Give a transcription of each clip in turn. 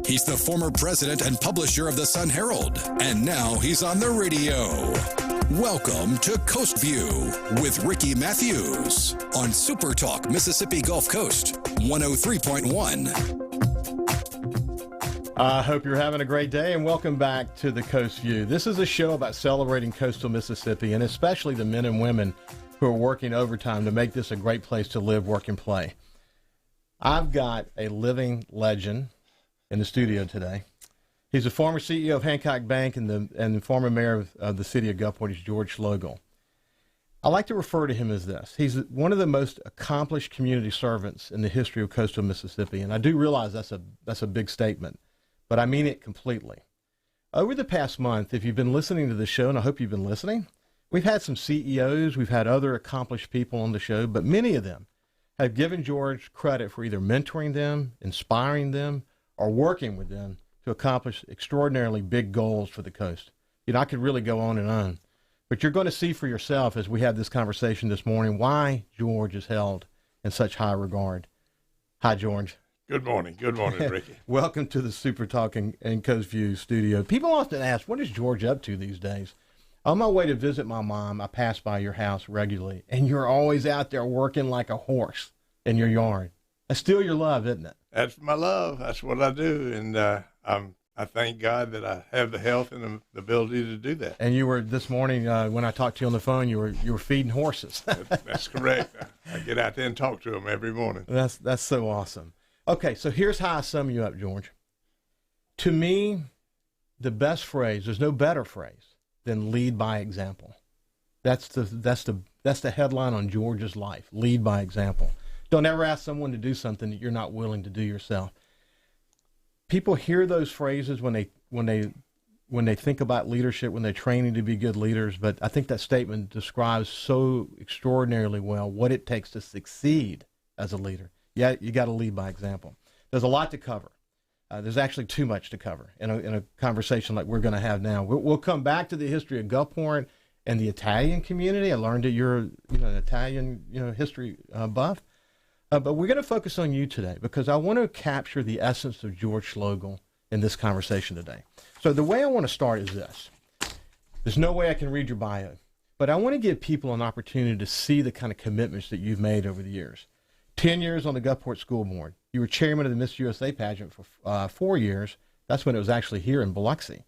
He's the former president and publisher of the Sun Herald, and now he's on the radio. Welcome to Coast View with Ricky Matthews on SuperTalk Mississippi Gulf Coast 103.1. I hope you're having a great day, and welcome back to the Coast View. This is a show about celebrating coastal Mississippi, and especially the men and women who are working overtime to make this a great place to live, work, and play. I've got a living legend in the studio today. He's the former CEO of Hancock Bank and the former mayor of the city of Gulfport. He's George Schloegel. I like to refer to him as this. He's one of the most accomplished community servants in the history of coastal Mississippi, and I do realize that's a big statement, but I mean it completely. Over the past month, if you've been listening to the show, and I hope you've been listening, we've had some CEOs, we've had other accomplished people on the show, but many of them have given George credit for either mentoring them, inspiring them, or working with them to accomplish extraordinarily big goals for the coast. You know, I could really go on, but you're going to see for yourself as we have this conversation this morning why George is held in such high regard. Hi, George. Good morning. Good morning, Ricky. Welcome to the SuperTalk and Coast View studio. People often ask, what is George up to these days? On my way to visit my mom, I pass by your house regularly, and you're always out there working like a horse in your yard. That's still your love, isn't it? That's my love. That's what I do, and I thank God that I have the health and the ability to do that. And you were this morning when I talked to you on the phone. You were feeding horses. That's correct. I get out there and talk to them every morning. That's so awesome. Okay, so here's how I sum you up, George. To me, the best phrase, there's no better phrase than lead by example. That's the headline on George's life. Lead by example. Don't ever ask someone to do something that you're not willing to do yourself. People hear those phrases when they think about leadership, when they're training to be good leaders, but I think that statement describes so extraordinarily well what it takes to succeed as a leader. Yeah, you got to lead by example. There's a lot to cover. There's actually too much to cover in a conversation like we're going to have now. We'll come back to the history of Gulfport and the Italian community. I learned that you're an Italian history buff. But we're going to focus on you today because I want to capture the essence of George Schloegel in this conversation today. So the way I want to start is this. There's no way I can read your bio, but I want to give people an opportunity to see the kind of commitments that you've made over the years. 10 years on the Gulfport School Board. You were chairman of the Miss USA pageant for 4 years. That's when it was actually here in Biloxi.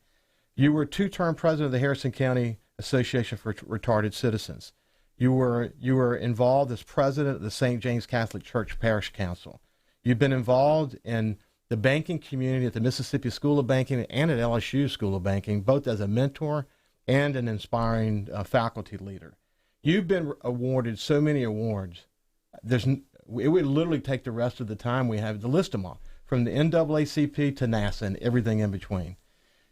You were two-term president of the Harrison County Association for Retarded Citizens. You were involved as president of the St. James Catholic Church Parish Council. You've been involved in the banking community at the Mississippi School of Banking and at LSU School of Banking, both as a mentor and an inspiring faculty leader. You've been awarded so many awards. It would literally take the rest of the time we have to list them all, from the NAACP to NASA and everything in between.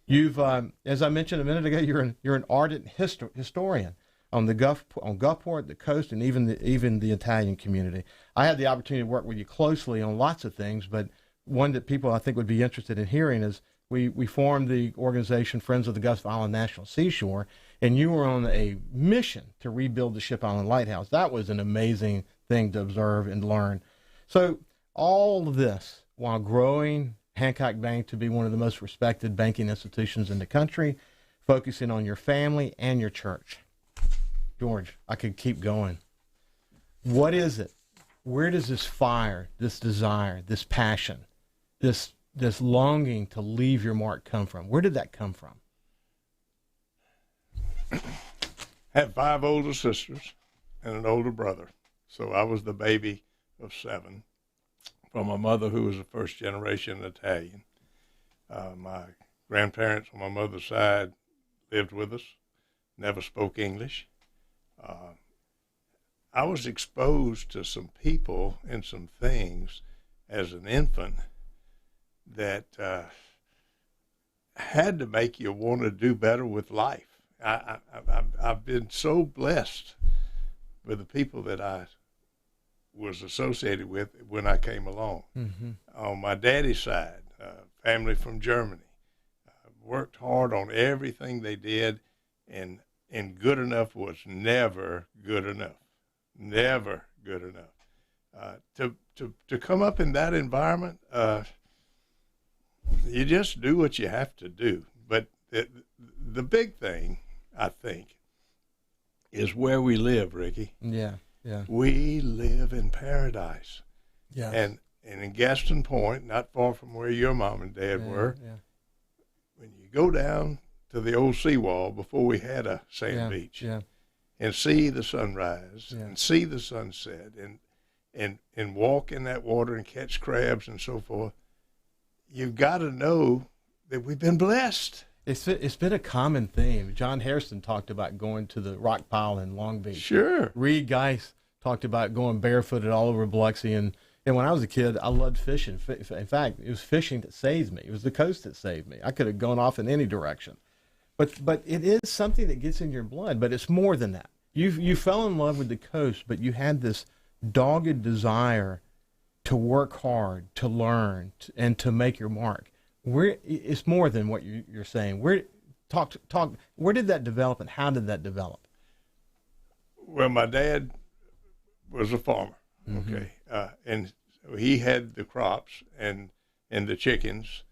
You've, as I mentioned a minute ago, you're an ardent historian on Gulfport, the coast, and even the Italian community. I had the opportunity to work with you closely on lots of things, but one that people I think would be interested in hearing is we formed the organization Friends of the Gulf Island National Seashore, and you were on a mission to rebuild the Ship Island Lighthouse. That was an amazing thing to observe and learn. So all of this while growing Hancock Bank to be one of the most respected banking institutions in the country, focusing on your family and your church. George, I could keep going. What is it? Where does this fire, this desire, this passion, this longing to leave your mark come from? Where did that come from? I had 5 older sisters and an older brother. So I was the baby of 7 from a mother who was a first-generation Italian. My grandparents on my mother's side lived with us, never spoke English. I was exposed to some people and some things as an infant that had to make you want to do better with life. I've been so blessed with the people that I was associated with when I came along. Mm-hmm. On my daddy's side, family from Germany, worked hard on everything they did, and good enough was never good enough. Never good enough. To come up in that environment, you just do what you have to do. But the big thing, I think, is where we live, Ricky. Yeah, yeah. We live in paradise. Yes. And in Gaston Point, not far from where your mom and dad were, when you go down to the old seawall before we had a sand beach, and see the sunrise and see the sunset and walk in that water and catch crabs and so forth, you've got to know that we've been blessed. It's been a common theme. John Hairston talked about going to the rock pile in Long Beach. Sure. Reed Geis talked about going barefooted all over Biloxi. And when I was a kid, I loved fishing. In fact, it was fishing that saved me. It was the coast that saved me. I could have gone off in any direction. But it is something that gets in your blood. But it's more than that. You fell in love with the coast, but you had this dogged desire to work hard, to learn, and to make your mark. It's more than what you're saying. Where did that develop, and how did that develop? Well, my dad was a farmer, okay, and he had the crops and the chickens,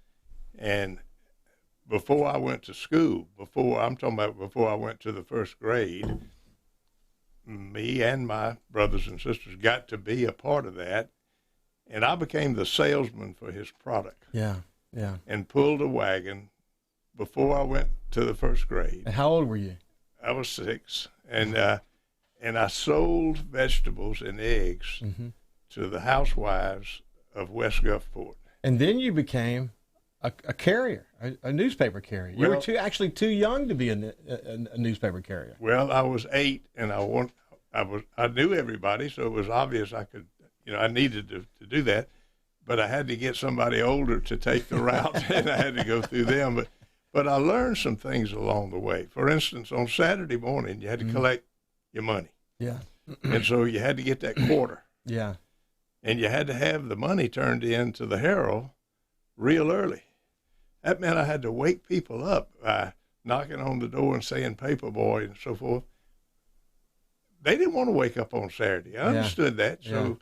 and before I went to school, before I went to the first grade, me and my brothers and sisters got to be a part of that, and I became the salesman for his product. Yeah. And pulled a wagon before I went to the first grade. And how old were you? I was 6, and I sold vegetables and eggs to the housewives of West Gulfport. And then you became a carrier, a newspaper carrier. You were too young to be a newspaper carrier. Well, I was 8, and I knew everybody, so it was obvious I needed to do that. But I had to get somebody older to take the route, and I had to go through them. But I learned some things along the way. For instance, on Saturday morning, you had to collect your money. Yeah. And so you had to get that quarter. Yeah. And you had to have the money turned in to the Herald real early. That meant I had to wake people up by knocking on the door and saying paper boy and so forth. They didn't want to wake up on Saturday. I understood that. So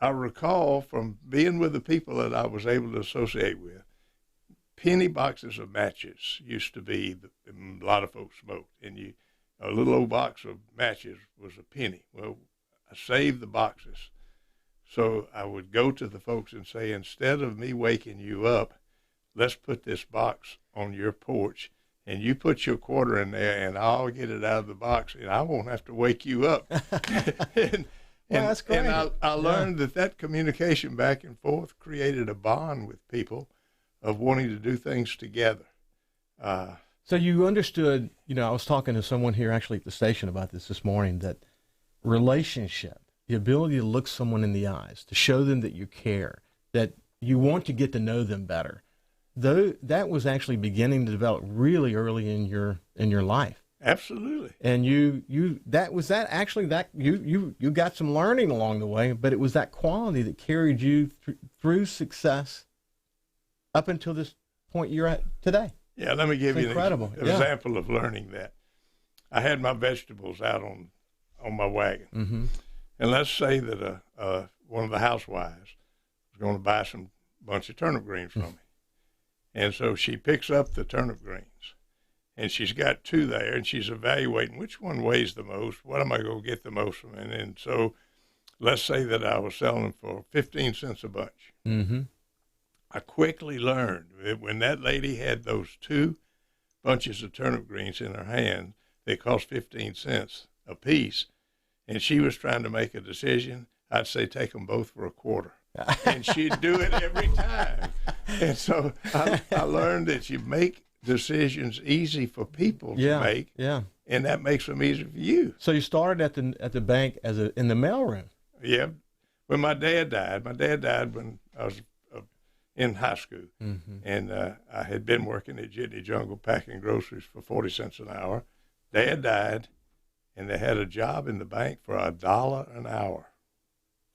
I recall from being with the people that I was able to associate with, penny boxes of matches used to be, a lot of folks smoked, and a little old box of matches was a penny. Well, I saved the boxes. So I would go to the folks and say, instead of me waking you up, let's put this box on your porch, and you put your quarter in there, and I'll get it out of the box, and I won't have to wake you up. Well, that's great. And I learned that communication back and forth created a bond with people of wanting to do things together. So you understood, I was talking to someone here actually at the station about this morning, that relationship, the ability to look someone in the eyes, to show them that you care, that you want to get to know them better, that was actually beginning to develop really early in your life. Absolutely. And you got some learning along the way, but it was that quality that carried you through success up until this point you're at today. Yeah, let me give you an example of learning that. I had my vegetables out on my wagon, and let's say that one of the housewives was going to buy some bunch of turnip greens from me, and so she picks up the turnip greens. And she's got 2 there, and she's evaluating which one weighs the most. What am I going to get the most from? And so let's say that I was selling them for 15 cents a bunch. Mm-hmm. I quickly learned that when that lady had those 2 bunches of turnip greens in her hand, they cost 15 cents a piece, and she was trying to make a decision, I'd say take them both for a quarter. And she'd do it every time. And so I learned that you make decisions easy for people to make, and that makes them easy for you. So you started at the bank in the mailroom. Yeah. When my dad died when I was in high school, and I had been working at Jitney Jungle packing groceries for 40 cents an hour. Dad died, and they had a job in the bank for $1 an hour.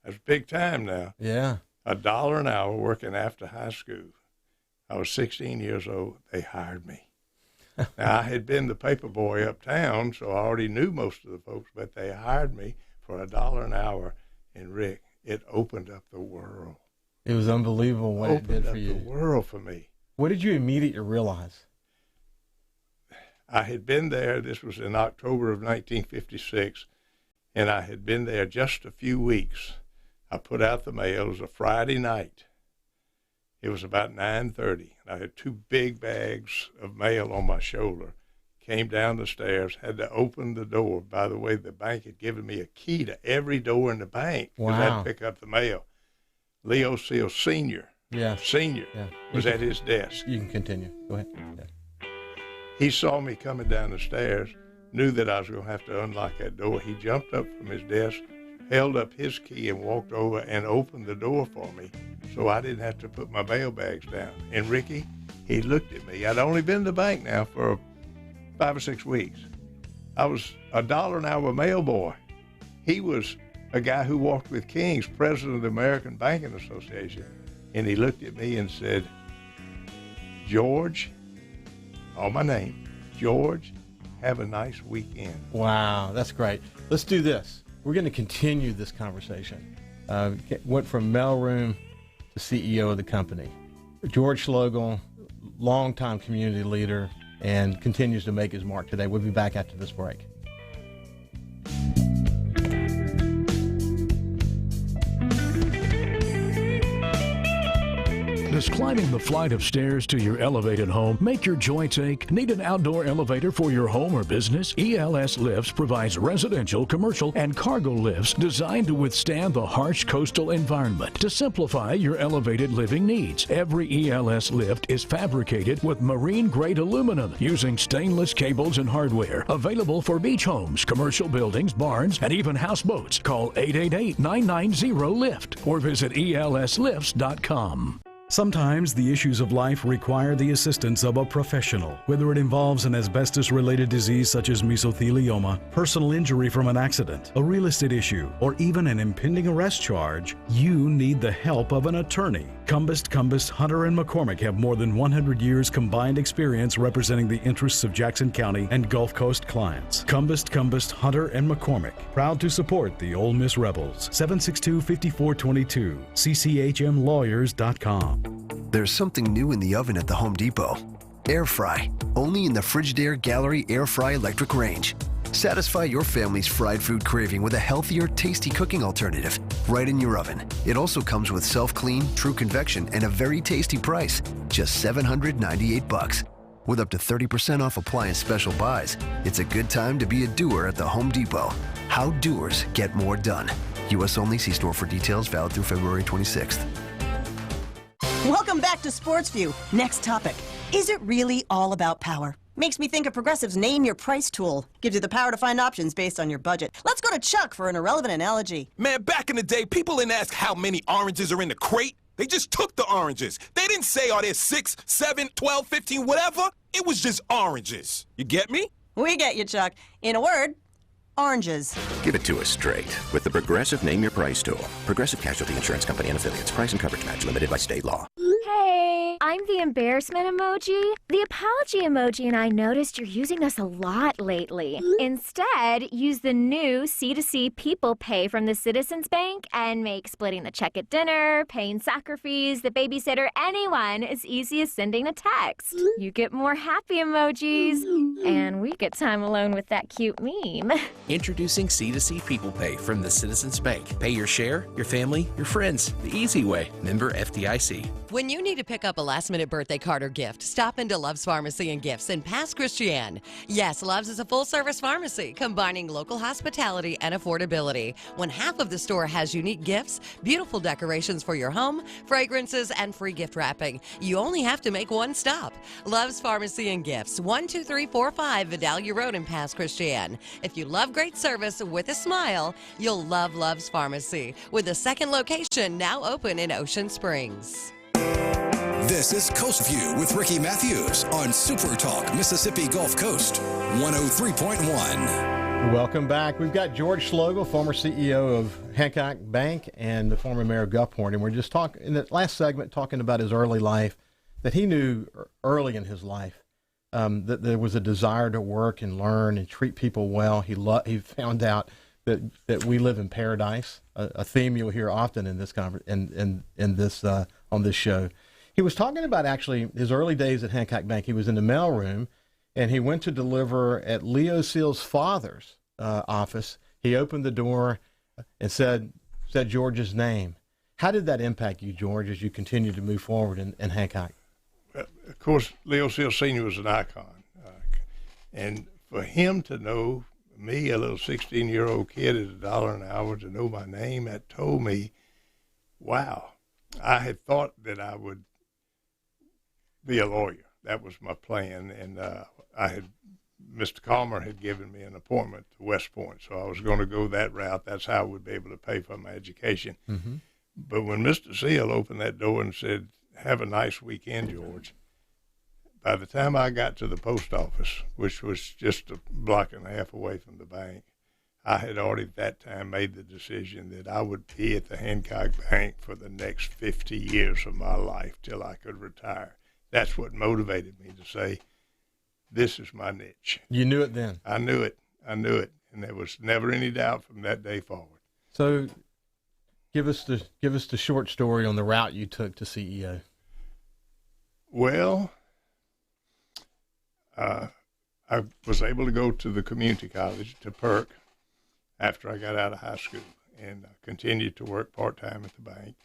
That's big time now. Yeah. $1 an hour working after high school. I was 16 years old. They hired me. Now, I had been the paper boy uptown, so I already knew most of the folks, but they hired me for $1 an hour. And Rick, it opened up the world. It was unbelievable what it did for you. Opened up the world for me. What did you immediately realize? I had been there, this was in October of 1956, and I had been there just a few weeks. I put out the mail. It was a Friday night. It was about 9:30. I had 2 big bags of mail on my shoulder. Came down the stairs, had to open the door. By the way, the bank had given me a key to every door in the bank because I had to pick up the mail. Leo Seal Sr. was at his desk. You can continue. Go ahead. Yeah. He saw me coming down the stairs, knew that I was going to have to unlock that door. He jumped up from his desk, held up his key, and walked over and opened the door for me so I didn't have to put my mail bags down. And Ricky, he looked at me. I'd only been to the bank now for 5 or 6 weeks. I was $1 an hour mail boy. He was a guy who walked with Kings, president of the American Banking Association. And he looked at me and said, George, all my name, George, have a nice weekend. Wow, that's great. Let's do this. We're going to continue this conversation. Went from mailroom to CEO of the company. George Schlegel, longtime community leader, and continues to make his mark today. We'll be back after this break. Does climbing the flight of stairs to your elevated home make your joints ache? Need an outdoor elevator for your home or business? ELS Lifts provides residential, commercial, and cargo lifts designed to withstand the harsh coastal environment to simplify your elevated living needs. Every ELS lift is fabricated with marine-grade aluminum using stainless cables and hardware. Available for beach homes, commercial buildings, barns, and even houseboats. Call 888-990-LIFT or visit elslifts.com. Sometimes the issues of life require the assistance of a professional. Whether it involves an asbestos-related disease such as mesothelioma, personal injury from an accident, a real estate issue, or even an impending arrest charge, you need the help of an attorney. Cumbest, Hunter & McCormick have more than 100 years combined experience representing the interests of Jackson County and Gulf Coast clients. Cumbest, Hunter & McCormick, proud to support the Ole Miss Rebels. 762-5422, cchmlawyers.com. There's something new in the oven at the Home Depot. Air Fry, only in the Frigidaire Gallery Air Fry electric range. Satisfy your family's fried food craving with a healthier, tasty cooking alternative right in your oven. It also comes with self-clean, true convection, and a very tasty price, just $798. With up to 30% off appliance special buys, it's a good time to be a doer at the Home Depot. How doers get more done. U.S. only. See store for details. Valid through February 26th. Welcome back to Sports View. Next topic. Is it really all about power? Makes me think of Progressive's Name Your Price tool. Gives you the power to find options based on your budget. Let's go to Chuck for an irrelevant analogy. Man, back in the day, people didn't ask how many oranges are in the crate. They just took the oranges. They didn't say, are there 6, 7, 12, 15, whatever. It was just oranges. You get me? We get you, Chuck. In a word, oranges. Give it to us straight with the Progressive Name Your Price tool. Progressive Casualty Insurance Company and Affiliates. Price and coverage match limited by state law. Hey, I'm the embarrassment emoji. The apology emoji, and I noticed you're using this a lot lately. Instead, use the new C2C People Pay from the Citizens Bank and make splitting the check at dinner, paying soccer fees, the babysitter, anyone as easy as sending a text. You get more happy emojis, and we get time alone with that cute meme. Introducing C2C People Pay from the Citizens Bank. Pay your share, your family, your friends, the easy way. Member FDIC. When you need to pick up a last-minute birthday card or gift, stop into Love's Pharmacy and Gifts in Pass Christian. Yes, Love's is a full-service pharmacy combining local hospitality and affordability. When half of the store has unique gifts, beautiful decorations for your home, fragrances, and free gift wrapping, you only have to make one stop. Love's Pharmacy and Gifts, 12345 Vidalia Road in Pass Christian. If you love great service with a smile, you'll love Love's Pharmacy, with a second location now open in Ocean Springs. This is Coast View with Ricky Matthews on SuperTalk Mississippi Gulf Coast 103.1. Welcome back. We've got George Schlegel, former CEO of Hancock Bank and the former mayor of Gulfport, and we're just talking in the last segment talking about his early life, that he knew early in his life that there was a desire to work and learn and treat people well. He found out that we live in paradise, a theme you'll hear often in this in this on this show. He was talking about actually his early days at Hancock Bank. He was in the mailroom, and he went to deliver at Leo Seal's father's office. He opened the door and said George's name. How did that impact you, George, as you continued to move forward in Hancock? Of course, Leo Seal Sr. was an icon. And for him to know me, a little 16-year-old kid at $1 an hour, to know my name, that told me, wow, I had thought that I would be a lawyer. That was my plan. And Mr. Calmer had given me an appointment to West Point, so I was going to go that route. That's how I would be able to pay for my education. Mm-hmm. But when Mr. Seal opened that door and said, have a nice weekend, George, by the time I got to the post office, which was just a block and a half away from the bank, I had already at that time made the decision that I would be at the Hancock Bank for the next 50 years of my life till I could retire. That's what motivated me to say, this is my niche. You knew it then? I knew it. And there was never any doubt from that day forward. So give us the short story on the route you took to CEO. Well, I was able to go to the community college, to Perk, after I got out of high school, and continued to work part-time at the bank.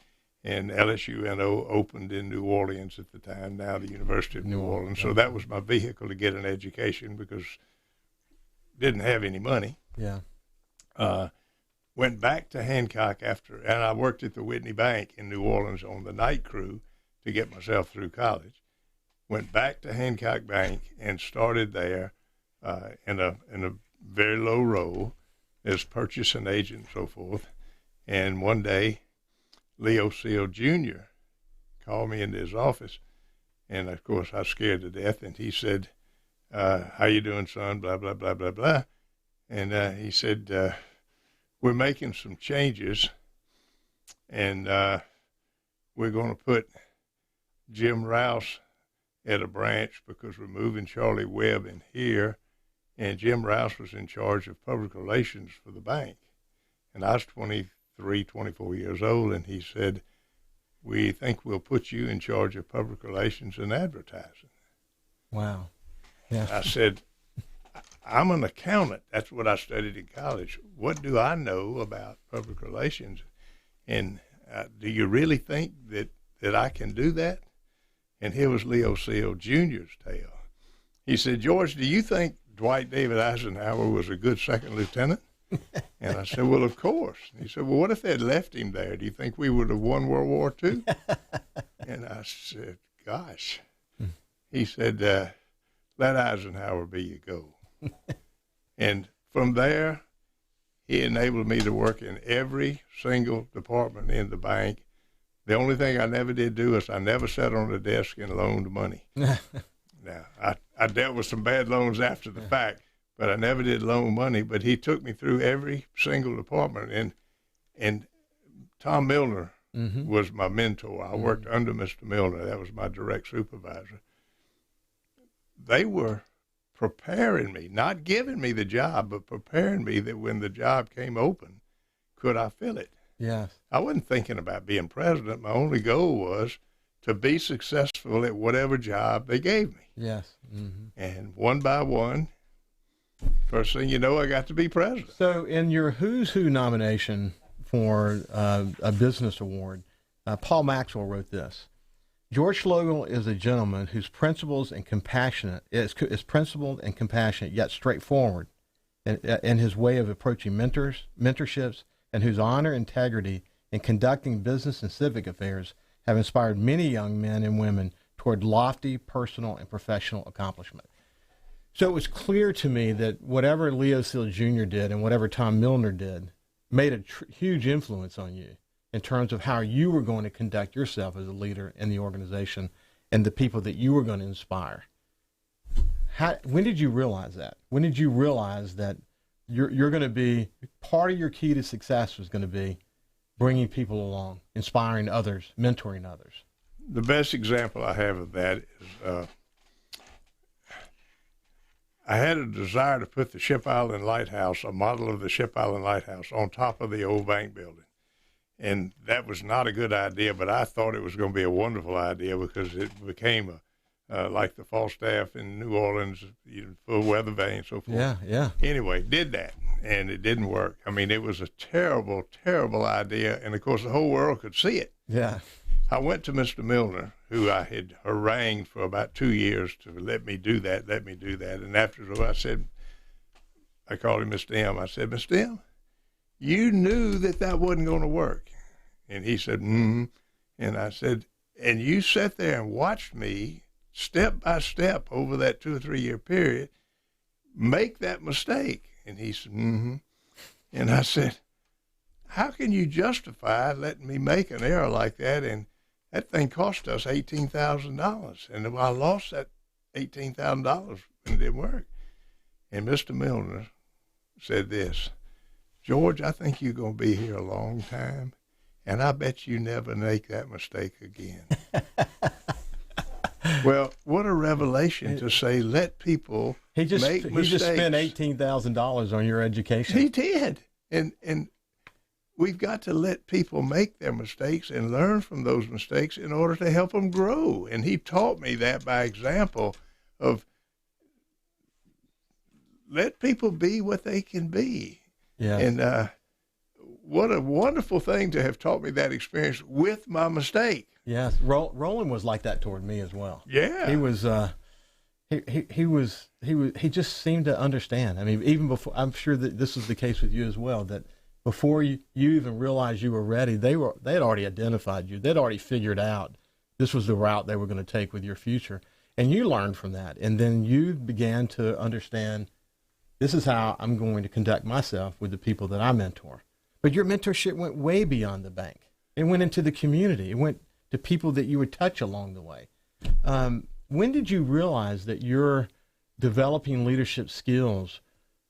And LSUNO opened in New Orleans at the time, now the University of New Orleans. So that was my vehicle to get an education, because didn't have any money. Yeah. Went back to Hancock and I worked at the Whitney Bank in New Orleans on the night crew to get myself through college. Went back to Hancock Bank and started there in a very low role as purchasing agent and so forth. And one day, Leo Seal Jr. called me into his office, and of course I was scared to death. And he said, "How you doing, son?" Blah blah blah blah blah. And he said, "We're making some changes, and we're going to put Jim Rouse at a branch because we're moving Charlie Webb in here." And Jim Rouse was in charge of public relations for the bank. And I was 23, 24 years old, and he said, "We think we'll put you in charge of public relations and advertising." Wow. Yeah. I said, "I'm an accountant. That's what I studied in college. What do I know about public relations? And do you really think that I can do that?" And here was Leo Seal Jr.'s tale. He said, "George, do you think Dwight David Eisenhower was a good second lieutenant?" And I said, "Well, of course." And he said, "Well, what if they'd left him there? Do you think we would have won World War II?" And I said, "Gosh." He said, "Let Eisenhower be your goal." And from there, he enabled me to work in every single department in the bank. The only thing I never did do is I never sat on a desk and loaned money. Now, I dealt with some bad loans after the fact, but I never did loan money. But he took me through every single department. And Tom Milner was my mentor. I worked under Mr. Milner. That was my direct supervisor. They were preparing me, not giving me the job, but preparing me that when the job came open, could I fill it? Yes. I wasn't thinking about being president. My only goal was to be successful at whatever job they gave me. Yes. Mm-hmm. And one by one, first thing you know, I got to be president. So in your Who's Who nomination for a business award, Paul Maxwell wrote this: "George Schlegel is a gentleman whose principled and compassionate, yet straightforward in his way of approaching mentorships, and whose honor and integrity in conducting business and civic affairs have inspired many young men and women toward lofty personal and professional accomplishment." So it was clear to me that whatever Leo Seal Jr. did and whatever Tom Milner did made a huge influence on you in terms of how you were going to conduct yourself as a leader in the organization and the people that you were going to inspire. When did you realize that? When did you realize that you're going to be, part of your key to success was going to be bringing people along, inspiring others, mentoring others? The best example I have of that is I had a desire to put the Ship Island Lighthouse, a model of the Ship Island Lighthouse, on top of the old bank building. And that was not a good idea, but I thought it was going to be a wonderful idea because it became like the Falstaff in New Orleans, full weather vane and so forth. Yeah, yeah. Anyway, did that, and it didn't work. I mean, it was a terrible, terrible idea, and, of course, the whole world could see it. Yeah. I went to Mr. Milner, who I had harangued for about 2 years to let me do that. And after I called him Mr. M. I said, Mr. M, you knew that wasn't going to work. And he said, mm-hmm. And I said, and you sat there and watched me step by step over that 2 or 3 year period make that mistake. And he said, mm-hmm. And I said, how can you justify letting me make an error like that? And that thing cost us $18,000. And I lost that $18,000 when it didn't work. And Mr. Milner said this, George, I think you're going to be here a long time, and I bet you never make that mistake again. Well, what a revelation to say, let people make mistakes. He just spent $18,000 on your education. He did. And we've got to let people make their mistakes and learn from those mistakes in order to help them grow. And he taught me that by example of let people be what they can be. Yeah. And what a wonderful thing to have taught me that experience with my mistake. Yes. Roland was like that toward me as well. Yeah. He was, he just seemed to understand. I mean, even before, I'm sure that this is the case with you as well, that before you even realized you were ready, they had already identified you. They'd already figured out this was the route they were going to take with your future. And you learned from that. And then you began to understand, this is how I'm going to conduct myself with the people that I mentor. But your mentorship went way beyond the bank. It went into the community. It went to people that you would touch along the way. When did you realize that your developing leadership skills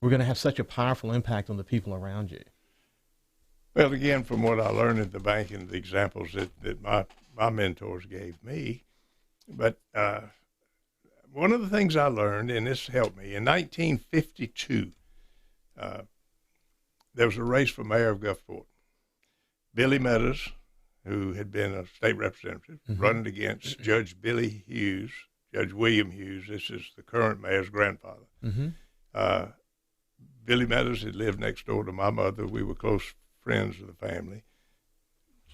were going to have such a powerful impact on the people around you? Well, again, from what I learned at the bank and the examples that my mentors gave me, but one of the things I learned, and this helped me, in 1952, there was a race for mayor of Gulfport. Billy Meadows, who had been a state representative, Mm-hmm. running against Judge Billy Hughes, Judge William Hughes. This is the current mayor's grandfather. Mm-hmm. Billy Meadows had lived next door to my mother. We were close friends of the family.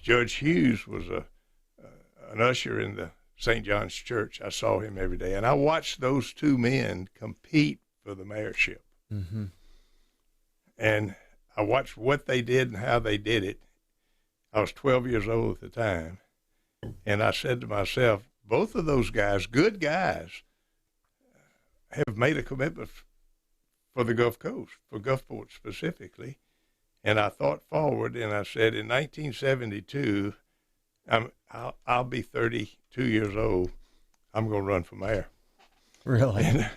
Judge Hughes was an usher in the St. John's Church. I saw him every day, and I watched those two men compete for the mayorship. Mm-hmm. And I watched what they did and how they did it. I was 12 years old at the time, and I said to myself, both of those guys, good guys, have made a commitment for the Gulf Coast, for Gulfport specifically. And I thought forward, and I said, in 1972, I'll be 32 years old. I'm going to run for mayor. Really? And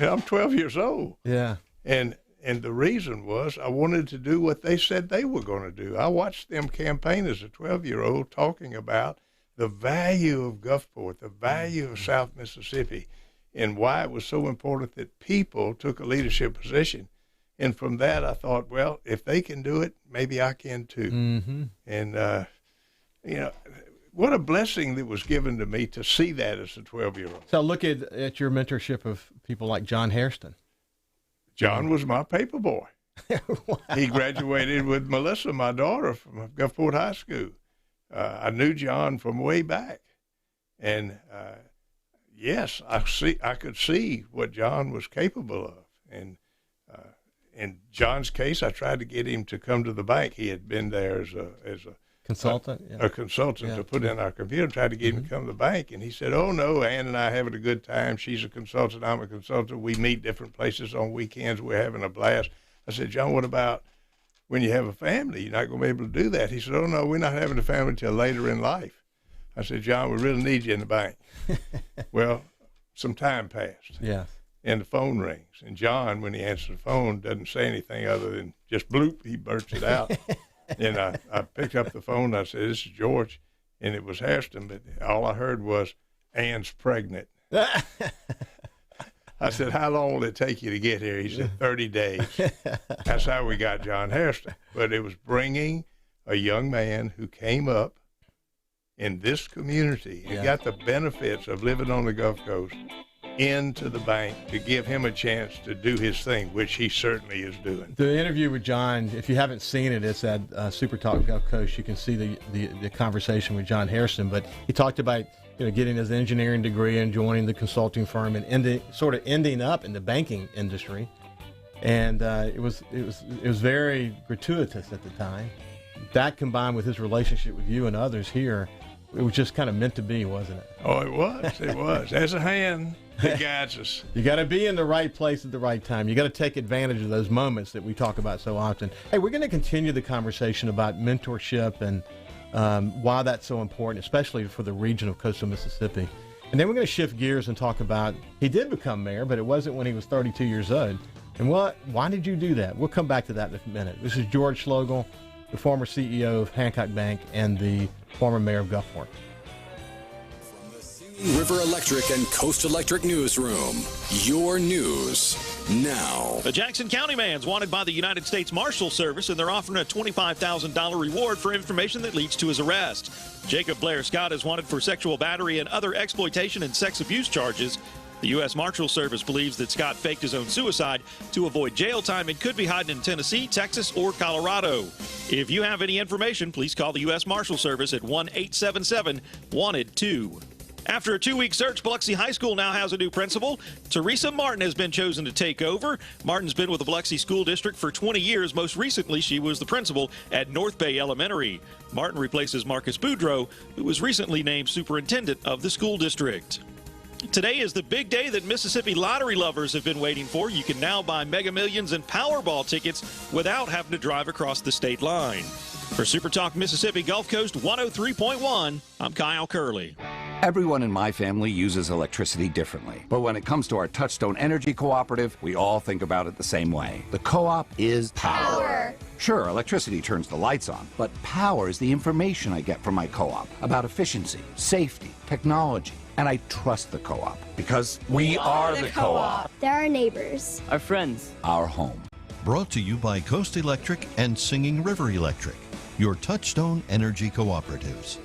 I'm 12 years old. Yeah. And the reason was I wanted to do what they said they were going to do. I watched them campaign as a 12-year-old talking about the value of Gulfport, the value of South Mississippi, and why it was so important that people took a leadership position. And from that, I thought, well, if they can do it, maybe I can too. Mm-hmm. And, what a blessing that was given to me to see that as a 12-year-old. So look at your mentorship of people like John Hairston. John was my paper boy. Wow. He graduated with Melissa, my daughter, from Gulfport High School. I knew John from way back. And, yes, I could see what John was capable of. And in John's case, I tried to get him to come to the bank. He had been there as a consultant, a consultant to put in our computer, tried to get him to come to the bank. And he said, oh, no, Ann and I are having a good time. She's a consultant. I'm a consultant. We meet different places on weekends. We're having a blast. I said, John, what about when you have a family? You're not going to be able to do that. He said, oh, no, we're not having a family until later in life. I said, John, we really need you in the bank. Well, some time passed. Yeah. And the phone rings. And John, when he answers the phone, doesn't say anything other than just bloop, he blurts it out. And I picked up the phone, and I said, this is George. And it was Hairston, but all I heard was, Ann's pregnant. I said, how long will it take you to get here? He said, 30 days. That's how we got John Hairston. But it was bringing a young man who came up in this community and got the benefits of living on the Gulf Coast into the bank to give him a chance to do his thing, which he certainly is doing. The interview with John, if you haven't seen it, it's at SuperTalk Gulf Coast. You can see the conversation with John Hairston, but he talked about getting his engineering degree and joining the consulting firm and ending up in the banking industry. And it was very gratuitous at the time. That combined with his relationship with you and others here, it was just kind of meant to be, wasn't it? Oh, it was. It was. There's a hand that guides us. You got to be in the right place at the right time. You got to take advantage of those moments that we talk about so often. Hey, we're going to continue the conversation about mentorship and why that's so important, especially for the region of coastal Mississippi. And then we're going to shift gears and talk about, he did become mayor, but it wasn't when he was 32 years old. And why did you do that? We'll come back to that in a minute. This is George Schloegel, the former CEO of Hancock Bank and the former mayor of Gulfport. River Electric and Coast Electric Newsroom. Your news now. The Jackson County man's wanted by the United States Marshal Service, and they're offering a $25,000 reward for information that leads to his arrest. Jacob Blair Scott is wanted for sexual battery and other exploitation and sex abuse charges. The U.S. Marshal Service believes that Scott faked his own suicide to avoid jail time and could be hiding in Tennessee, Texas, or Colorado. If you have any information, please call the U.S. Marshal Service at 1-877-WANTED-2. After a 2-week search, Biloxi High School now has a new principal. Teresa Martin has been chosen to take over. Martin's been with the Biloxi School District for 20 years. Most recently, she was the principal at North Bay Elementary. Martin replaces Marcus Boudreau, who was recently named superintendent of the school district. Today is the big day that Mississippi lottery lovers have been waiting for. You can now buy Mega Millions and Powerball tickets without having to drive across the state line. For SuperTalk Mississippi Gulf Coast 103.1, I'm Kyle Curley. Everyone in my family uses electricity differently. But when it comes to our Touchstone Energy Cooperative, we all think about it the same way. The co-op is power. Sure, electricity turns the lights on, but power is the information I get from my co-op about efficiency, safety, technology. And I trust the co-op because we are the co-op. They're our neighbors. Our friends. Our home. Brought to you by Coast Electric and Singing River Electric, your Touchstone Energy Cooperatives.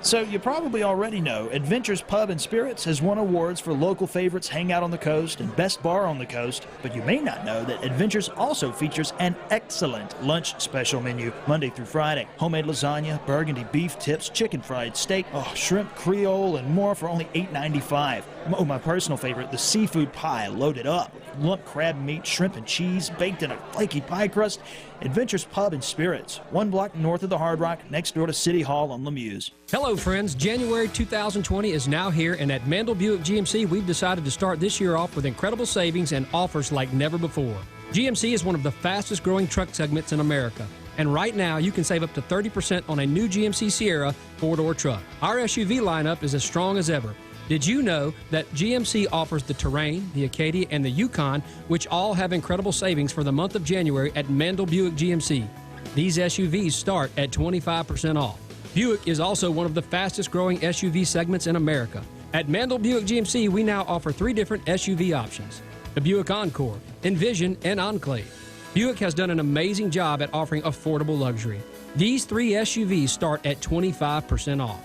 So you probably already know Adventures Pub and Spirits has won awards for local favorites Hangout on the Coast and Best Bar on the Coast, but you may not know that Adventures also features an excellent lunch special menu Monday through Friday. Homemade lasagna, burgundy beef tips, chicken fried steak, shrimp creole, and more for only $8.95. Oh, my personal favorite, the seafood pie loaded up with lump crab meat, shrimp and cheese baked in a flaky pie crust. Adventures Pub and Spirits, 1 block north of the Hard Rock, next door to City Hall on Lemuse. Hello, friends. January 2020 is now here, and at Mandel Buick GMC, we've decided to start this year off with incredible savings and offers like never before. GMC is one of the fastest growing truck segments in America, and right now you can save up to 30% on a new GMC Sierra 4-door truck. Our SUV lineup is as strong as ever. Did you know that GMC offers the Terrain, the Acadia, and the Yukon, which all have incredible savings for the month of January at Mandel Buick GMC? These SUVs start at 25% off. Buick is also one of the fastest growing SUV segments in America. At Mandel Buick GMC, we now offer 3 different SUV options: the Buick Encore, Envision, and Enclave. Buick has done an amazing job at offering affordable luxury. These 3 SUVs start at 25% off.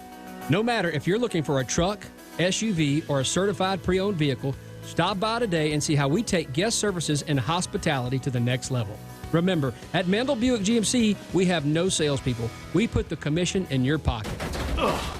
No matter if you're looking for a truck, SUV, or a certified pre-owned vehicle, stop by today and see how we take guest services and hospitality to the next level. Remember, at Mandel Buick GMC, we have no salespeople. We put the commission in your pocket. Ugh,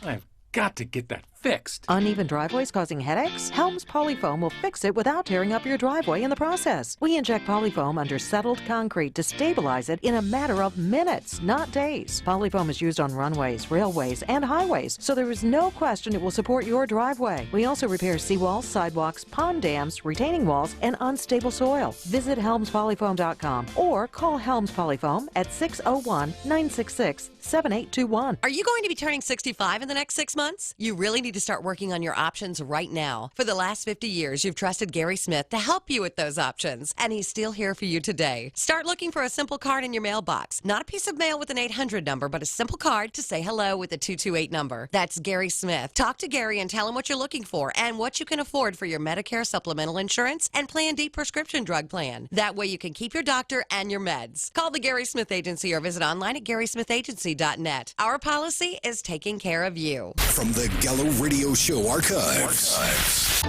I've got to get that fixed. Uneven driveways causing headaches? Helms Polyfoam will fix it without tearing up your driveway in the process. We inject Polyfoam under settled concrete to stabilize it in a matter of minutes, not days. Polyfoam is used on runways, railways, and highways, so there is no question it will support your driveway. We also repair seawalls, sidewalks, pond dams, retaining walls, and unstable soil. Visit HelmsPolyfoam.com or call Helms Polyfoam at 601-966-7821. Are you going to be turning 65 in the next 6 months? You really need to start working on your options right now. For the last 50 years, you've trusted Gary Smith to help you with those options, and he's still here for you today. Start looking for a simple card in your mailbox. Not a piece of mail with an 800 number, but a simple card to say hello with a 228 number. That's Gary Smith. Talk to Gary and tell him what you're looking for and what you can afford for your Medicare supplemental insurance and Plan D prescription drug plan. That way you can keep your doctor and your meds. Call the Gary Smith Agency or visit online at GarySmithAgency.net. Our policy is taking care of you. From the Gallo Radio Show archives.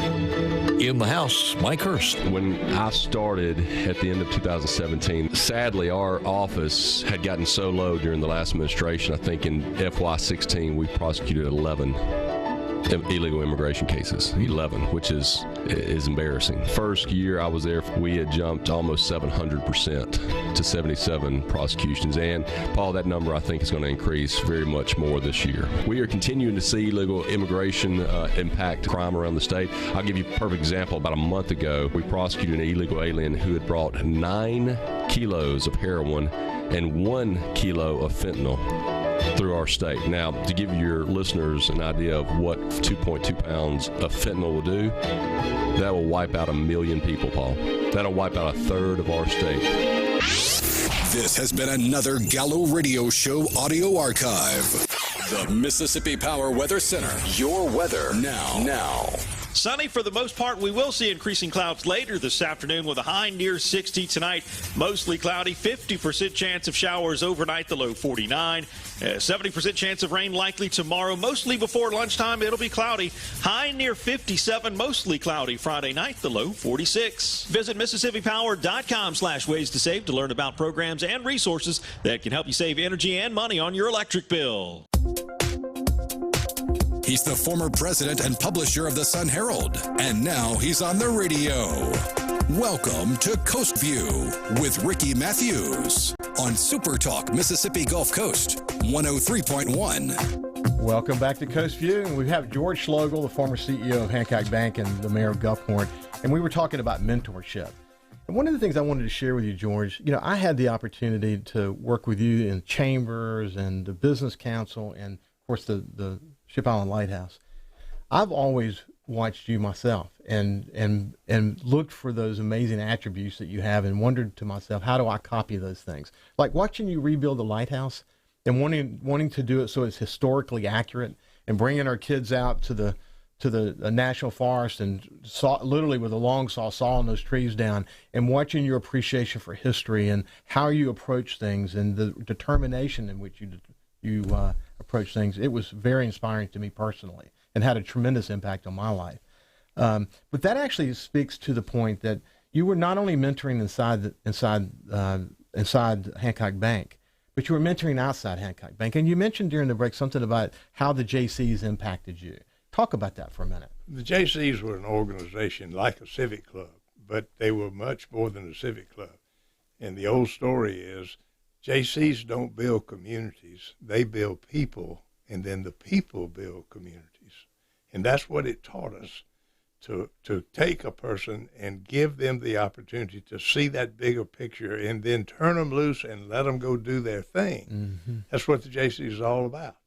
In the house, Mike Hurst. When I started at the end of 2017, sadly, our office had gotten so low during the last administration. I think in FY16, we prosecuted 11 illegal immigration cases, 11, which is embarrassing. First year I was there, we had jumped almost 700% to 77 prosecutions. And Paul, that number I think is going to increase very much more this year. We are continuing to see illegal immigration impact crime around the state. I'll give you a perfect example. About a month ago, we prosecuted an illegal alien who had brought 9 kilos of heroin and 1 kilo of fentanyl through our state. Now, to give your listeners an idea of what 2.2 pounds of fentanyl will do, that will wipe out 1 million people, Paul. That'll wipe out a third of our state. This has been another Gallo Radio Show audio archive. The Mississippi Power Weather Center. Your weather now. Sunny for the most part. We will see increasing clouds later this afternoon with a high near 60 tonight. Mostly cloudy, 50% chance of showers overnight, the low 49. 70% chance of rain likely tomorrow. Mostly before lunchtime, it'll be cloudy. High near 57, mostly cloudy Friday night, the low 46. Visit MississippiPower.com/ways to save to learn about programs and resources that can help you save energy and money on your electric bill. He's the former president and publisher of the Sun Herald, and now he's on the radio. Welcome to Coast View with Ricky Matthews on SuperTalk Mississippi Gulf Coast 103.1. Welcome back to Coast View. And we have George Schloegel, the former CEO of Hancock Bank and the mayor of Gulfport, and we were talking about mentorship. And one of the things I wanted to share with you, George, I had the opportunity to work with you in chambers and the business council and, of course, the Ship Island Lighthouse. I've always watched you myself and looked for those amazing attributes that you have and wondered to myself, how do I copy those things? Like watching you rebuild the lighthouse and wanting to do it so it's historically accurate and bringing our kids out to the national forest and literally with a long saw sawing those trees down and watching your appreciation for history and how you approach things and the determination in which you approach things. It was very inspiring to me personally and had a tremendous impact on my life. But that actually speaks to the point that you were not only mentoring inside Hancock Bank, but you were mentoring outside Hancock Bank. And you mentioned during the break something about how the JCs impacted you. Talk about that for a minute. The JCs were an organization like a civic club, but they were much more than a civic club. And the old story is JCs don't build communities. They build people, and then the people build communities. And that's what it taught us, to take a person and give them the opportunity to see that bigger picture and then turn them loose and let them go do their thing. Mm-hmm. That's what the JC is all about.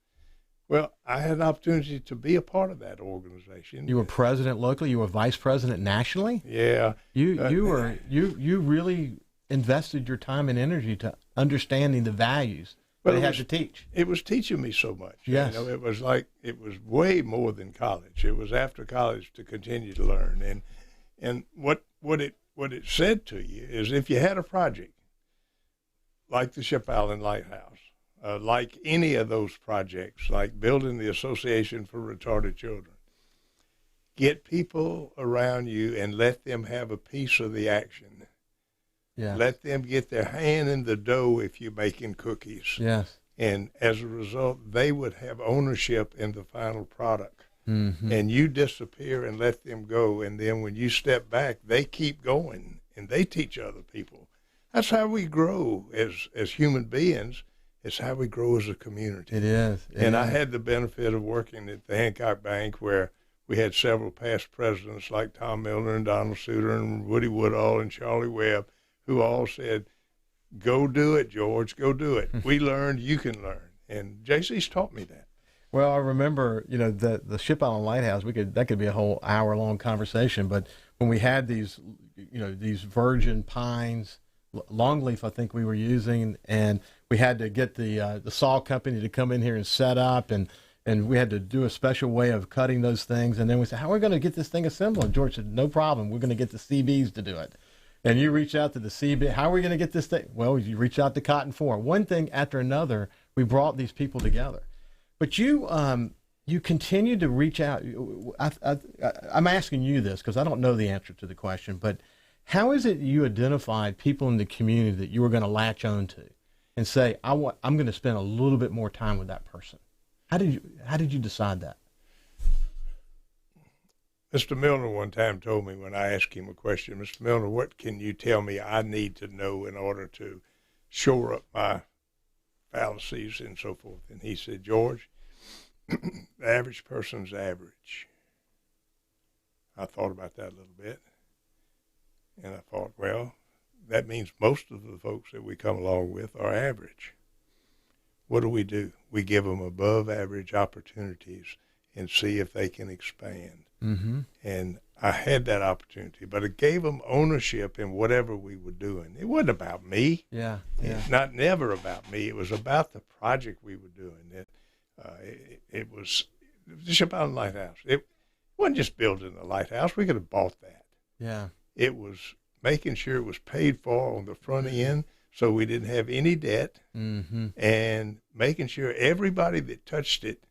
Well, I had an opportunity to be a part of that organization. You were president locally. You were vice president nationally. Yeah. You really invested your time and energy to understanding the values they had to teach. It was teaching me so much. Yes. It was way more than college. It was after college to continue to learn. And what it said to you is, if you had a project like the Ship Island Lighthouse, like any of those projects, like building the Association for Retarded Children, get people around you and let them have a piece of the action. Yeah. Let them get their hand in the dough if you're making cookies. Yes. And as a result, they would have ownership in the final product. Mm-hmm. And you disappear and let them go. And then when you step back, they keep going and they teach other people. That's how we grow as human beings. It's how we grow as a community. It is. I had the benefit of working at the Hancock Bank, where we had several past presidents like Tom Milner and Donald Suter and Woody Woodall and Charlie Webb, who all said, go do it, George, go do it. We learned, you can learn. And JC's taught me that. Well, I remember, the Ship Island Lighthouse. That could be a whole hour-long conversation. But when we had these virgin pines, longleaf, I think we were using, and we had to get the saw company to come in here and set up, and we had to do a special way of cutting those things. And then we said, how are we going to get this thing assembled? And George said, no problem. We're going to get the CBs to do it. And you reach out to the CB. How are we going to get this thing? Well, you reach out to Cotton 4. One thing after another, we brought these people together. But you continue to reach out. I'm asking you this because I don't know the answer to the question, but how is it you identified people in the community that you were going to latch on to and say, I'm going to spend a little bit more time with that person? How did you decide that? Mr. Milner one time told me when I asked him a question, Mr. Milner, what can you tell me I need to know in order to shore up my fallacies and so forth? And he said, George, the average person's average. I thought about that a little bit. And I thought, well, that means most of the folks that we come along with are average. What do? We give them above average opportunities and see if they can expand. Mm-hmm. And I had that opportunity, but it gave them ownership in whatever we were doing. It wasn't about me. Yeah. It's never about me. It was about the project we were doing. It was the Ship Island Lighthouse. It wasn't just building a lighthouse. We could have bought that. Yeah. It was making sure it was paid for on the front end so we didn't have any debt, mm-hmm. and making sure everybody that touched it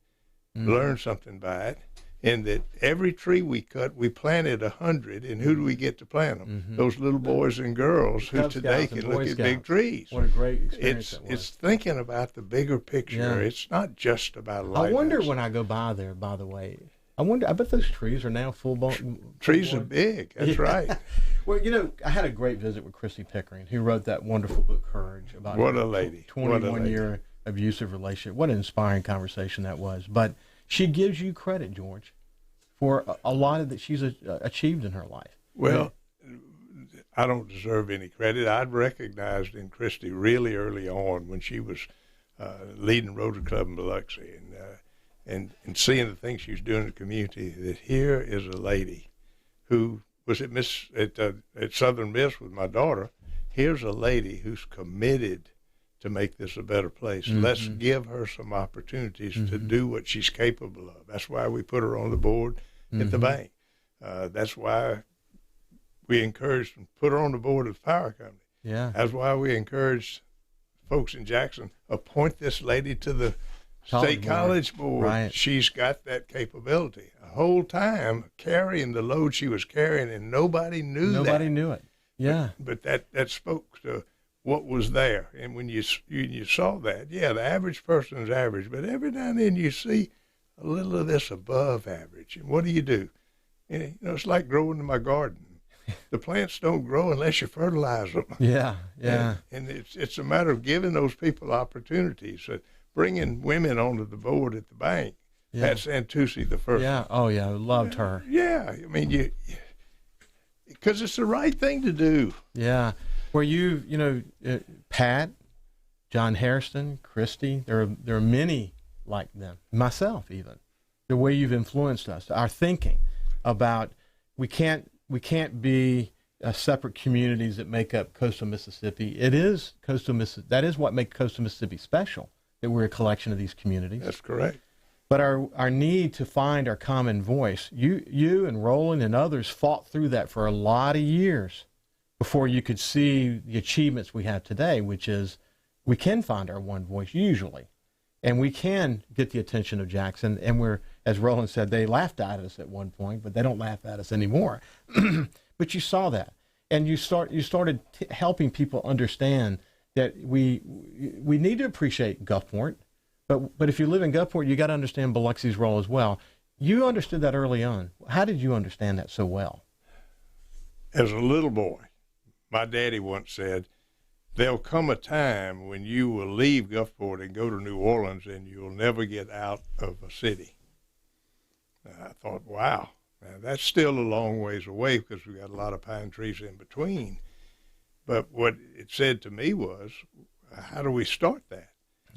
learned something by it, and that every tree we cut, we planted 100, and who do we get to plant them? Mm-hmm. Those little boys and girls who today can look at big trees. What a great experience that was. It's thinking about the bigger picture. Yeah. It's not just about a lighthouse. I wonder when I go by there, by the way, I bet those trees are now full-blown. Trees are big. That's right. Well, I had a great visit with Chrissy Pickering, who wrote that wonderful book, Courage, about what a lady. 21-year abusive relationship. What an inspiring conversation that was. But she gives you credit, George, for a lot of that she's achieved in her life. Well, I don't deserve any credit. I'd recognized in Christy really early on when she was leading Rotary Club in Biloxi, and seeing the things she was doing in the community, that here is a lady who was at Southern Miss with my daughter. Here's a lady who's committed to make this a better place. Mm-hmm. Let's give her some opportunities to do what she's capable of. That's why we put her on the board at the bank. That's why we encouraged and put her on the board of the power company. Yeah. That's why we encouraged folks in Jackson, appoint this lady to the State College Board. Right. She's got that capability. A whole time carrying the load she was carrying, and nobody knew that. Nobody knew it. Yeah. But that spoke to what was there. And when you saw that, the average person is average, but every now and then you see a little of this above average. And what do? And, it's like growing in my garden. The plants don't grow unless you fertilize them. Yeah. And it's a matter of giving those people opportunities. Bringing women onto the board at the bank. Yeah. Pat Santucci, the first. Yeah. Oh, yeah. I loved her. Yeah. I mean, because it's the right thing to do. Yeah. Where Pat, John Hairston, Christy, there are many like them. Myself, even. The way you've influenced us, our thinking about we can't be separate communities that make up coastal Mississippi. It is coastal Mississippi. That is what makes coastal Mississippi special. That we're a collection of these communities. That's correct. But our need to find our common voice, you and Roland and others fought through that for a lot of years before you could see the achievements we have today, which is we can find our one voice usually, and we can get the attention of Jackson. And we're, as Roland said, they laughed at us at one point, but they don't laugh at us anymore. But you saw that, and you started helping people understand that we need to appreciate Gulfport, but if you live in Gulfport, you got to understand Biloxi's role as well. You understood that early on. How did you understand that so well? As a little boy, my daddy once said, there'll come a time when you will leave Gulfport and go to New Orleans and you'll never get out of a city. I thought, wow, now that's still a long ways away because we got a lot of pine trees in between. But what it said to me was, how do we start that?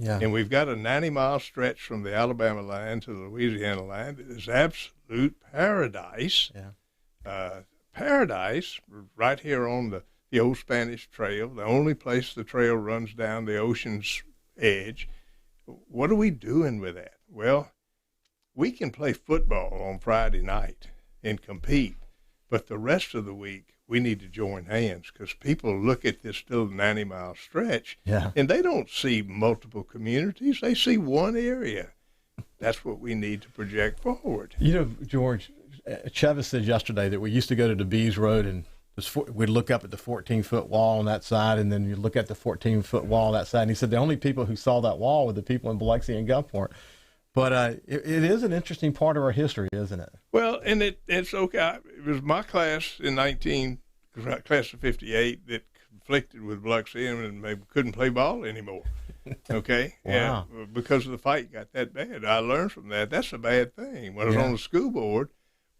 Yeah. And we've got a 90-mile stretch from the Alabama line to the Louisiana line that is absolute paradise. Yeah. Paradise right here on the old Spanish Trail, the only place the trail runs down the ocean's edge. What are we doing with that? Well, we can play football on Friday night and compete, but the rest of the week we need to join hands because people look at this little 90-mile stretch and they don't see multiple communities. They see one area. That's what we need to project forward. You know, George, Chevis said yesterday that we used to go to DeBees Road and we'd look up at the 14-foot wall on that side, and then you look at the 14-foot wall on that side. And he said the only people who saw that wall were the people in Biloxi and Gulfport. But it is an interesting part of our history, isn't it? Well, and it's okay. It was my class in class of 58 that conflicted with Biloxi and maybe couldn't play ball anymore. Okay? Wow. And because the fight got that bad. I learned from that. That's a bad thing. When I was on the school board,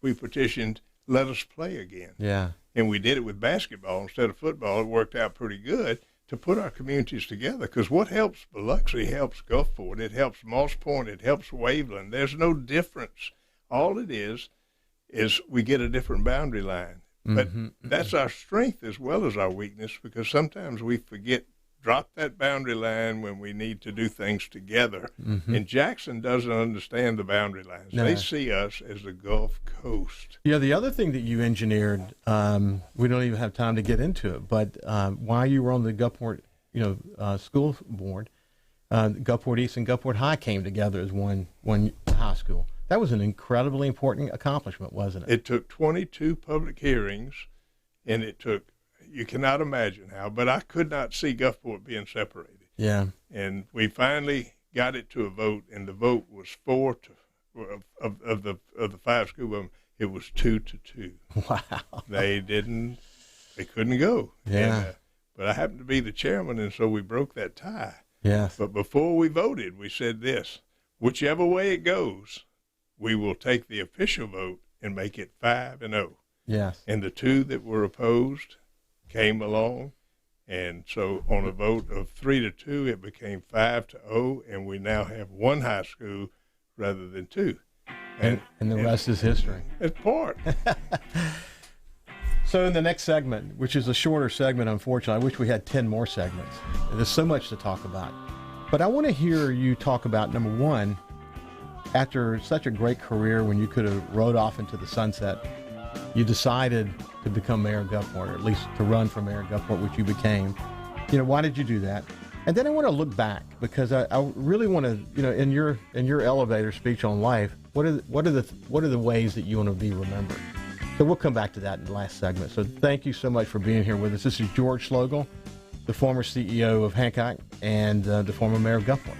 we petitioned, let us play again. Yeah. And we did it with basketball instead of football. It worked out pretty good to put our communities together, because what helps Biloxi helps Gulfport. It helps Moss Point. It helps Waveland. There's no difference. All it is we get a different boundary line. But that's our strength as well as our weakness, because sometimes we drop that boundary line when we need to do things together. And Jackson doesn't understand the boundary lines. No. They see us as the Gulf Coast. Yeah, the other thing that you engineered, we don't even have time to get into it, but while you were on the Gulfport, school board, Gulfport East and Gulfport High came together as one high school. That was an incredibly important accomplishment, wasn't it? It took 22 public hearings, and it took, you cannot imagine how, but I could not see Gulfport being separated. Yeah. And we finally got it to a vote, and the vote was 4 to, of the 5 school board, it was 2-2. Wow. They couldn't go. Yeah. And, but I happened to be the chairman, and so we broke that tie. Yes. But before we voted, we said this: whichever way it goes, we will take the official vote and make it 5-0. Yes. And the 2 that were opposed came along, and so on a vote of 3-2, it became 5-0, and we now have 1 high school rather than 2. And the rest is history. It's part. So in the next segment, which is a shorter segment, unfortunately, I wish we had 10 more segments. There's so much to talk about. But I want to hear you talk about, number one, after such a great career when you could have rode off into the sunset, you decided to become mayor of Gulfport, or at least to run for mayor of Gulfport, which you became. Why did you do that? And then I want to look back, because I really want to, in your elevator speech on life, what are the ways that you want to be remembered? So we'll come back to that in the last segment. So thank you so much for being here with us. This is George Slogel, the former CEO of Hancock and the former mayor of Gulfport.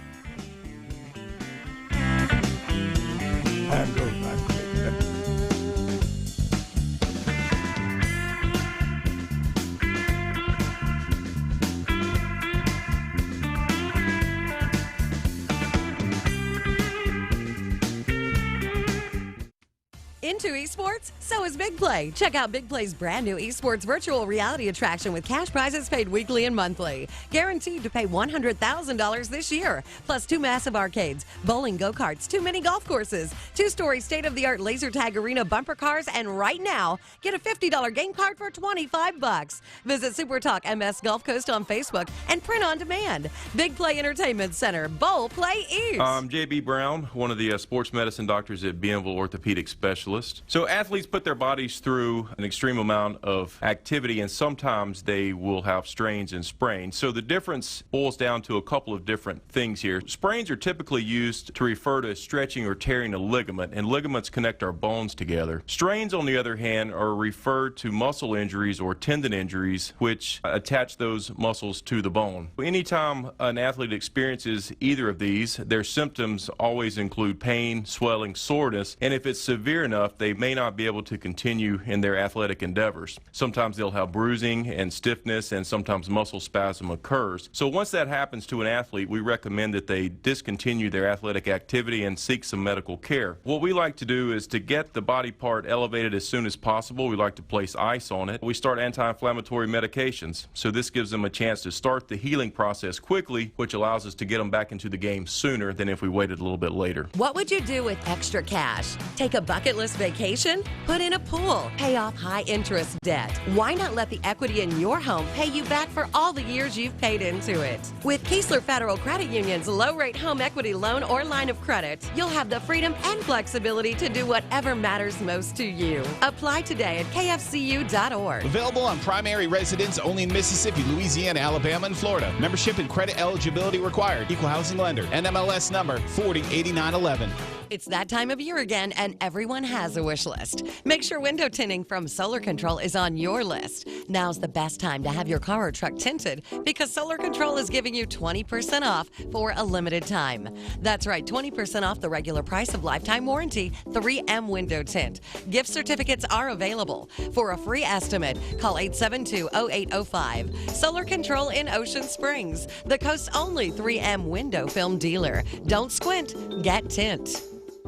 Into esports? So is Big Play. Check out Big Play's brand new esports virtual reality attraction with cash prizes paid weekly and monthly. Guaranteed to pay $100,000 this year. Plus 2 massive arcades, bowling go-karts, 2 mini golf courses, 2-story state-of-the-art laser tag arena bumper cars, and right now, get a $50 game card for $25. Visit SuperTalk MS Gulf Coast on Facebook and print on demand. Big Play Entertainment Center. Bowl, play, eat. I'm J.B. Brown, one of the sports medicine doctors at Bienville Orthopedic Specialist. So athletes put their bodies through an extreme amount of activity, and sometimes they will have strains and sprains. So the difference boils down to a couple of different things here. Sprains are typically used to refer to stretching or tearing a ligament, and ligaments connect our bones together. Strains, on the other hand, are referred to muscle injuries or tendon injuries, which attach those muscles to the bone. Anytime an athlete experiences either of these, their symptoms always include pain, swelling, soreness, and if it's severe enough, enough, they may not be able to continue in their athletic endeavors. Sometimes they'll have bruising and stiffness, and sometimes muscle spasm occurs. So once that happens to an athlete, we recommend that they discontinue their athletic activity and seek some medical care. What we like to do is to get the body part elevated as soon as possible. We like to place ice on it. We start anti-inflammatory medications. So this gives them a chance to start the healing process quickly, which allows us to get them back into the game sooner than if we waited a little bit later. What would you do with extra cash? Take a bucket list vacation? Put in a pool? Pay off high-interest debt? Why not let the equity in your home pay you back for all the years you've paid into it? With Keesler Federal Credit Union's low-rate home equity loan or line of credit, you'll have the freedom and flexibility to do whatever matters most to you. Apply today at kfcu.org. Available on primary residence only in Mississippi, Louisiana, Alabama, and Florida. Membership and credit eligibility required. Equal housing lender. NMLS number 408911. It's that time of year again, and everyone has a wish list. Make sure window tinting from Solar Control is on your list. Now's the best time to have your car or truck tinted because Solar Control is giving you 20% off for a limited time. That's right, 20% off the regular price of lifetime warranty 3M window tint. Gift certificates are available. For a free estimate, call 872-0805. Solar Control in Ocean Springs, the coast's only 3M window film dealer. Don't squint, get tint.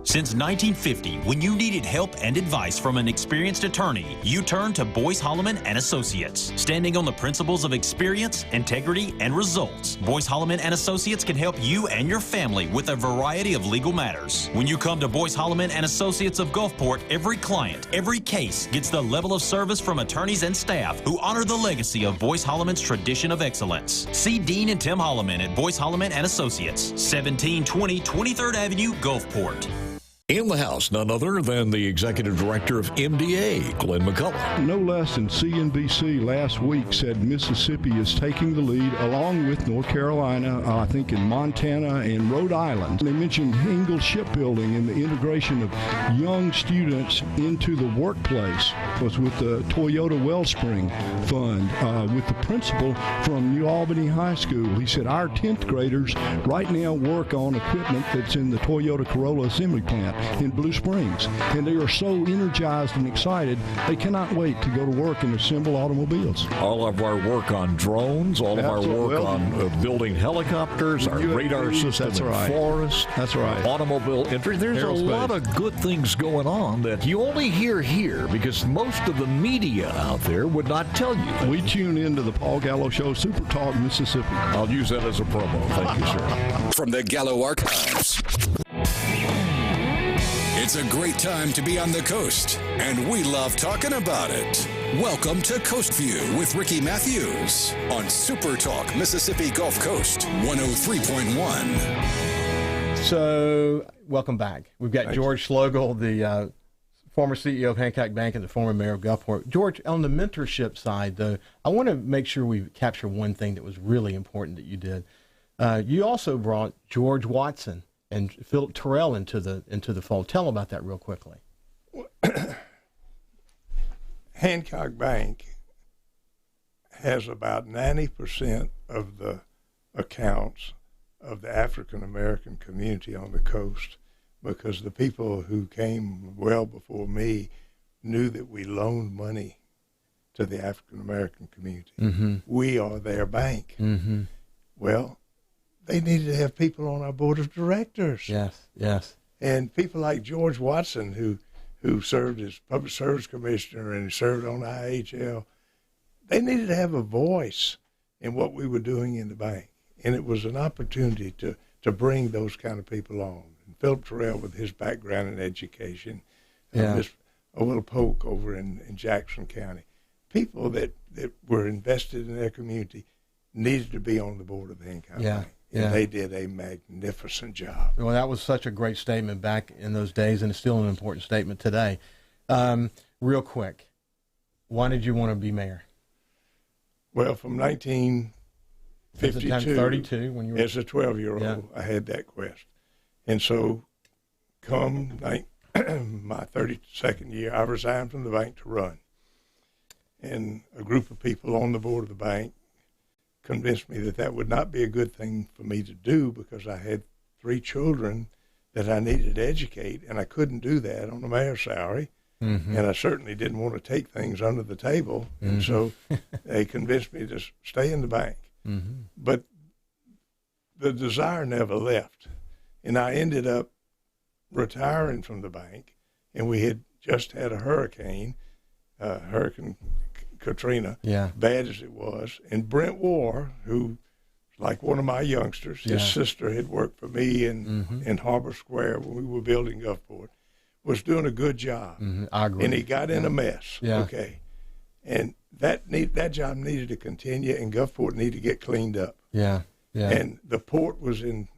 Since 1950, when you needed help and advice from an experienced attorney, you turned to Boyce Holloman and Associates. Standing on the principles of experience, integrity, and results, Boyce Holloman and Associates can help you and your family with a variety of legal matters. When you come to Boyce Holloman and Associates of Gulfport, every client, every case gets the level of service from attorneys and staff who honor the legacy of Boyce Holloman's tradition of excellence. See Dean and Tim Holloman at Boyce Holloman and Associates, 1720 23rd Avenue, Gulfport. In the house, none other than the executive director of MDA, Glenn McCullough. No less than CNBC last week said Mississippi is taking the lead along with North Carolina, I think in Montana and Rhode Island. They mentioned Ingalls Shipbuilding and the integration of young students into the workplace was with the Toyota Wellspring Fund, with the principal from New Albany High School. He said our 10th graders right now work on equipment that's in the Toyota Corolla assembly plant in Blue Springs, and they are so energized and excited they cannot wait to go to work and assemble automobiles. All of our work on drones, all of our work on building helicopters, our radar system in forest, automobile entry. There's a lot of good things going on that you only hear here because most of the media out there would not tell you. We tune into the Paul Gallo Show, Super Talk, Mississippi. I'll use that as a promo. Thank you, sir. From the Gallo Archives. It's a great time to be on the coast, and we love talking about it. Welcome to Coast View with Ricky Matthews on Super Talk Mississippi Gulf Coast 103.1. So, welcome back. We've got George Schlegel, the former CEO of Hancock Bank and the former mayor of Gulfport. George, on the mentorship side, though, I want to make sure we capture one thing that was really important that you did. You also brought George Watson and Philip Terrell into the fold. Tell about that real quickly. Hancock Bank has about 90% of the accounts of the African American community on the coast, because the people who came well before me knew that we loaned money to the African American community. Mm-hmm. We are their bank. Mm-hmm. Well, they needed to have people on our board of directors. Yes, yes. And people like George Watson, who served as public service commissioner and served on IHL, they needed to have a voice in what we were doing in the bank. And it was an opportunity to bring those kind of people on. And Philip Terrell, with his background in education, Miss Will Polk over in Jackson County, people that were invested in their community needed to be on the board of the Hancock Bank. And they did a magnificent job. Well, that was such a great statement back in those days, and it's still an important statement today. Real quick, why did you want to be mayor? Well, from 1952, 32, when you were as a 12-year-old, I had that quest. And so come my 32nd year, I resigned from the bank to run. And a group of people on the board of the bank convinced me that would not be a good thing for me to do because I had 3 children that I needed to educate, and I couldn't do that on the mayor's salary. And I certainly didn't want to take things under the table. And so they convinced me to stay in the bank. But the desire never left. And I ended up retiring from the bank, and we had just had a hurricane, Hurricane Katrina, bad as it was. And Brent War, who like one of my youngsters, his sister had worked for me in Harbor Square when we were building Gulfport, was doing a good job. I agree. And he got in a mess. Okay. And that job needed to continue, and Gulfport needed to get cleaned up. And the port was in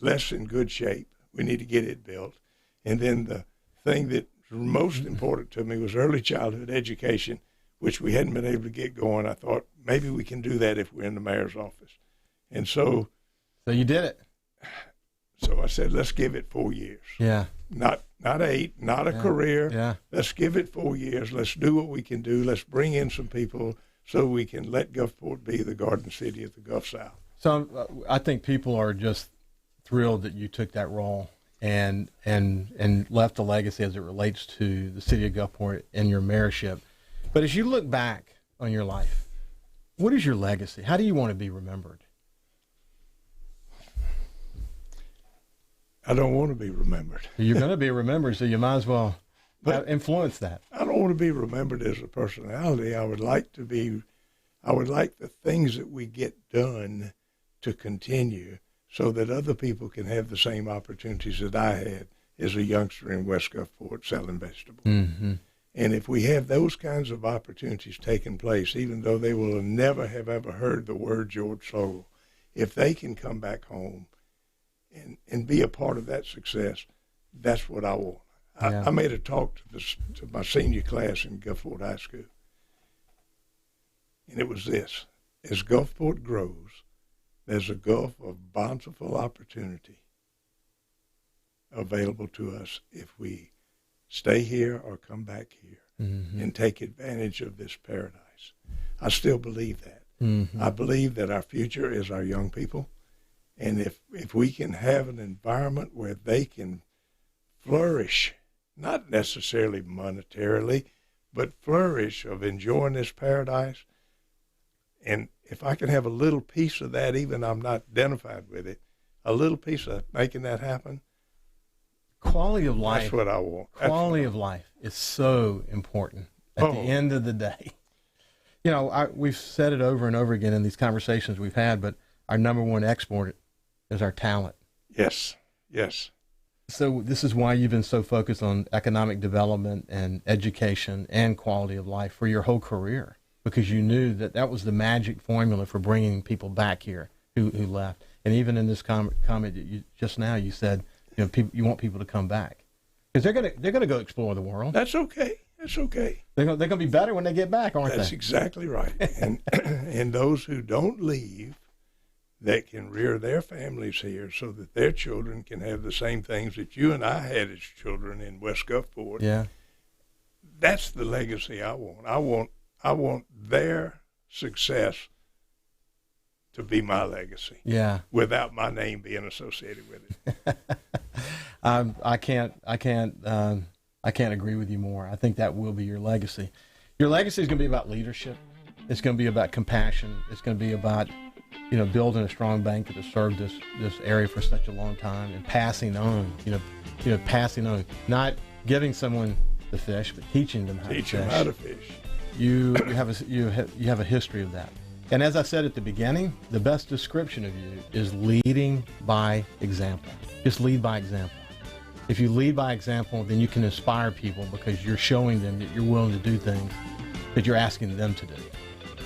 less than good shape. We need to get it built. And then the thing that was most important to me was early childhood education, which we hadn't been able to get going. I thought maybe we can do that if we're in the mayor's office. And so you did it. So I said, let's give it 4 years. Not 8, not a career. Let's give it 4 years. Let's do what we can do. Let's bring in some people so we can let Gulfport be the Garden City of the Gulf South. So I think people are just thrilled that you took that role and left a legacy as it relates to the city of Gulfport and your mayorship. But as you look back on your life, what is your legacy? How do you want to be remembered? I don't want to be remembered. You're going to be remembered, so you might as well influence that. I don't want to be remembered as a personality. I would like the things that we get done to continue so that other people can have the same opportunities that I had as a youngster in West Gulfport selling vegetables. And if we have those kinds of opportunities taking place, even though they will never have ever heard the word George Sogel, if they can come back home and be a part of that success, that's what I want. I made a talk to my senior class in Gulfport High School, and it was this: as Gulfport grows, there's a gulf of bountiful opportunity available to us if we stay here or come back here and take advantage of this paradise. I still believe that. I believe that our future is our young people. And if we can have an environment where they can flourish, not necessarily monetarily, but flourish of enjoying this paradise, and if I can have a little piece of that, even I'm not identified with it, a little piece of making that happen, quality of life. That's what I want. Quality of life is so important at the end of the day. You know, we've said it over and over again in these conversations we've had, but our number one export is our talent. Yes. So this is why you've been so focused on economic development and education and quality of life for your whole career, because you knew that that was the magic formula for bringing people back here who left. And even in this comment that you just now, you said, you know, you want people to come back because they're gonna go explore the world. That's okay. They're gonna be better when they get back, aren't they? That's exactly right. And those who don't leave, that can rear their families here so that their children can have the same things that you and I had as children in West Gulfport. That's the legacy I want. I want their success to be my legacy. Without my name being associated with it. I can't agree with you more. I think that will be your legacy. Your legacy is going to be about leadership. It's going to be about compassion. It's going to be about, you know, building a strong bank that has served this area for such a long time and passing on, passing on, not giving someone the fish, but teaching them how to fish. You have a history of that. And as I said at the beginning, the best description of you is leading by example. Just lead by example. If you lead by example, then you can inspire people because you're showing them that you're willing to do things that you're asking them to do.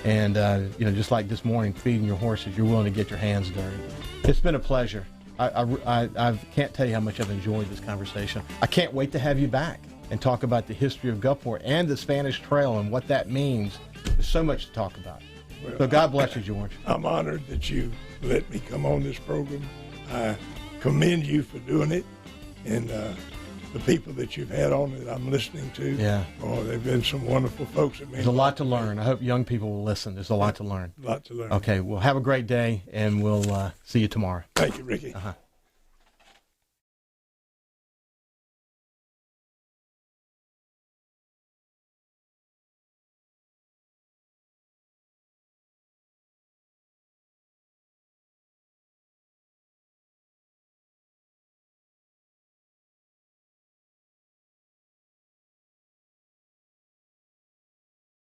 And, just like this morning, feeding your horses, you're willing to get your hands dirty. It's been a pleasure. I can't tell you how much I've enjoyed this conversation. I can't wait to have you back and talk about the history of Gulfport and the Spanish Trail and what that means. There's so much to talk about. Well, so God bless you, George. I'm honored that you let me come on this program. I commend you for doing it. And the people that you've had on that I'm listening to, they've been some wonderful folks. There's a lot to learn. I hope young people will listen. There's a lot to learn. A lot to learn. Okay, well, have a great day, and we'll see you tomorrow. Thank you, Ricky.